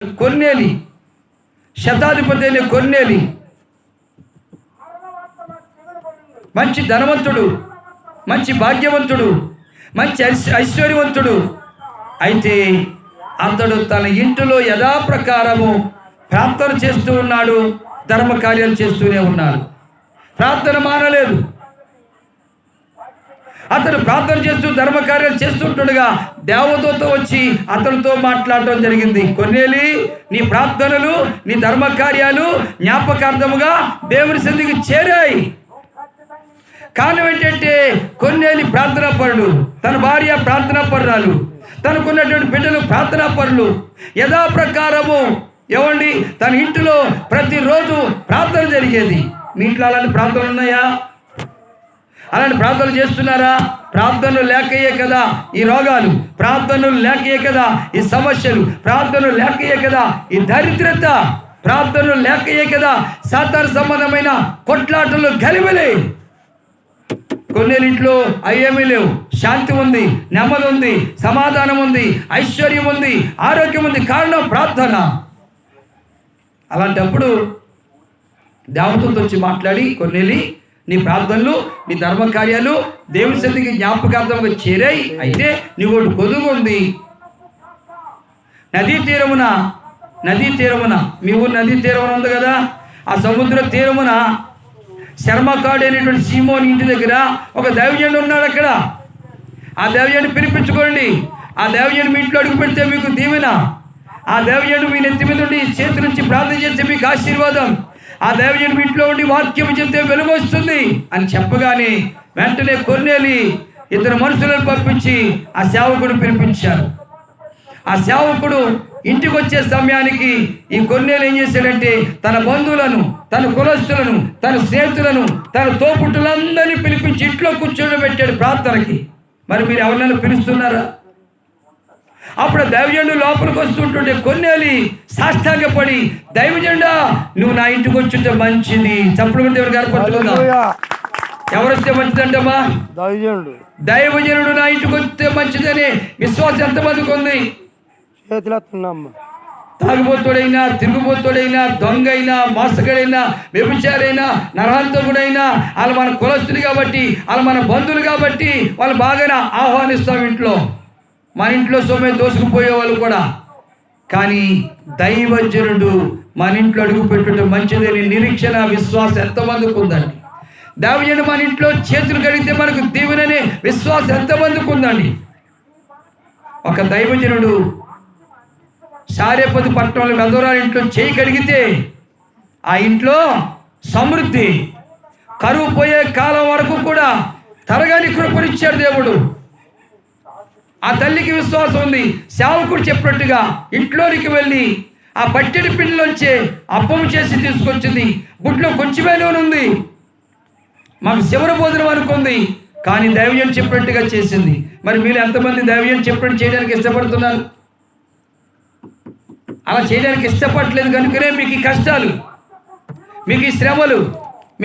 కొర్నేలి, శతాధిపతి అయిన కొర్నేలి మంచి ధనవంతుడు, మంచి భాగ్యవంతుడు, మంచి ఐశ్వర్యవంతుడు. అయితే అతడు తన ఇంటిలో యథాప్రకారము ప్రార్థన చేస్తూ ఉన్నాడు, ధర్మ కార్యాలు చేస్తూనే ఉన్నాడు. ప్రార్థన మానలేదు. అతడు ప్రార్థన చేస్తూ ధర్మకార్యాలు చేస్తుండగా దేవదూత వచ్చి అతనితో మాట్లాడటం జరిగింది. కొర్నేలి, నీ ప్రార్థనలు, నీ ధర్మకార్యాలు జ్ఞాపకార్థముగా దేవుని సన్నిధికి చేరాయి. కారణం ఏంటంటే కొర్నేలి ప్రార్థనాపరుడు, తన భార్య ప్రార్థనాపరురాలు, తనకున్నటువంటి బిడ్డలు ప్రార్థనాపరులు. యథాప్రకారము ఏమండి తన ఇంటిలో ప్రతిరోజు ప్రార్థన జరిగేది. మీ ఇంట్లో అలాంటి ప్రార్థనలు ఉన్నాయా? అలాంటి ప్రార్థనలు చేస్తున్నారా? ప్రార్థనలు లేకయే కదా ఈ రోగాలు, ప్రార్థనలు లేకయే కదా ఈ సమస్యలు, ప్రార్థనలు లేకయే కదా ఈ దరిద్రత, ప్రార్థనలు లేకయే కదా సాతాను సంబంధమైన కొట్లాటలు గలిబిలి. కొన్నేళ్ళింట్లో అయ్యేమీ లేవు. శాంతి ఉంది, నెమ్మది ఉంది, సమాధానం ఉంది, ఐశ్వర్యం ఉంది, ఆరోగ్యం ఉంది. కారణం ప్రార్థన. అలాంటప్పుడు దేవతతో వచ్చి మాట్లాడి, కొన్నేలి, నీ ప్రార్థనలు, నీ ధర్మకార్యాలు దేవుని సన్నిధికి జ్ఞాపకార్థంగా చేరాయి. అయితే నీ ఒకటి కొదుగు ఉంది. నదీ తీరమున మీ ఊరు నదీ తీరమున ఉంది కదా, ఆ సముద్ర తీరమున శర్మకాడు అనేటువంటి సీమోని ఇంటి దగ్గర ఒక దైవజనుడు ఉన్నాడు. అక్కడ ఆ దైవజనుడు పిలిపించుకోండి. ఆ దైవజనుడు మీ ఇంట్లో అడుగు పెడితే మీకు దీవెన. ఆ దైవజనుడు మీ నెత్తి మీద ఉండి చేతి నుంచి ప్రార్థన చేస్తే మీకు ఆశీర్వాదం. ఆ దైవజనుడు మీ ఇంట్లో ఉండి వాక్యం చెప్తే వెలుగు వస్తుంది అని చెప్పగానే వెంటనే కొర్నేలి ఇద్దరు మనుషులను పంపించి ఆ సేవకుడు పిలిపించారు. ఆ సేవకుడు ఇంటికి వచ్చే సమయానికి ఈ కొర్నేలి ఏం చేశాడంటే తన బంధువులను, తన కులస్తులను, తన స్నేహితులను, తన తోపుట్టులందరినీ పిలిపించి ఇంట్లో కూర్చోబెట్టాడు ప్రార్థనకి. మరి మీరు ఎవరినైనా పిలుస్తున్నారా? అప్పుడు దైవజనుడు లోపలికి వస్తుంటుంటే కొర్నేలి సాష్టాంగపడి, దైవజనుడా నువ్వు నా ఇంటికి వచ్చుంటే మంచిది. చప్పుడు దేవుడు గారు పట్టుకుందా? ఎవరు వస్తే మంచిదంటమ్మా? దైవజనుడు నా ఇంటికి వస్తే మంచిదని విశ్వాసం ఎంతమందికి ఉంది? తాగుబోతుడైనా, తిరుగుబోతుడైనా, దొంగ అయినా, మోసగాడైనా, వ్యభిచారైనా, నరహంతకుడైనా వాళ్ళు మన కులస్తులు కాబట్టి, వాళ్ళు మన బంధువులు కాబట్టి వాళ్ళు బాగానే ఆహ్వానిస్తాం ఇంట్లో. మన ఇంట్లో సొమ్మే దోసుకుపోయే వాళ్ళు కూడా. కానీ దైవజనుడు మన ఇంట్లో అడుగు పెట్టుట మంచిదని నిరీక్షణ, విశ్వాసం ఎంతమందికి ఉందండి? దైవజనుడు మన ఇంట్లో చేతులు కడిగితే మనకు దీవెననే విశ్వాసం ఎంతమందికి ఉందండి? ఒక దైవజనుడు సారేపతి పట్టణంలో వెదవరాలు ఇంట్లో చేయి కడిగితే ఆ ఇంట్లో సమృద్ధి, కరువు పోయే కాలం వరకు కూడా తరగని కృపనిచ్చాడు దేవుడు. ఆ తల్లికి విశ్వాసం ఉంది. సేవకుడు చెప్పినట్టుగా ఇంట్లోనికి వెళ్ళి ఆ పట్టెడి పిండిలోంచే అప్పం చేసి తీసుకొచ్చింది. గుడ్లో కొంచెమే నూనె ఉంది. మాకు శివర భోజనం అనుకుంది, కానీ దైవజనుడు చెప్పినట్టుగా చేసింది. మరి మీరు ఎంతమంది దైవజనుడు చెప్పినట్టు చేయడానికి ఇష్టపడుతున్నారు? అలా చేయడానికి ఇష్టపడలేదు కనుకనే మీకు ఈ కష్టాలు, మీకు ఈ శ్రమలు.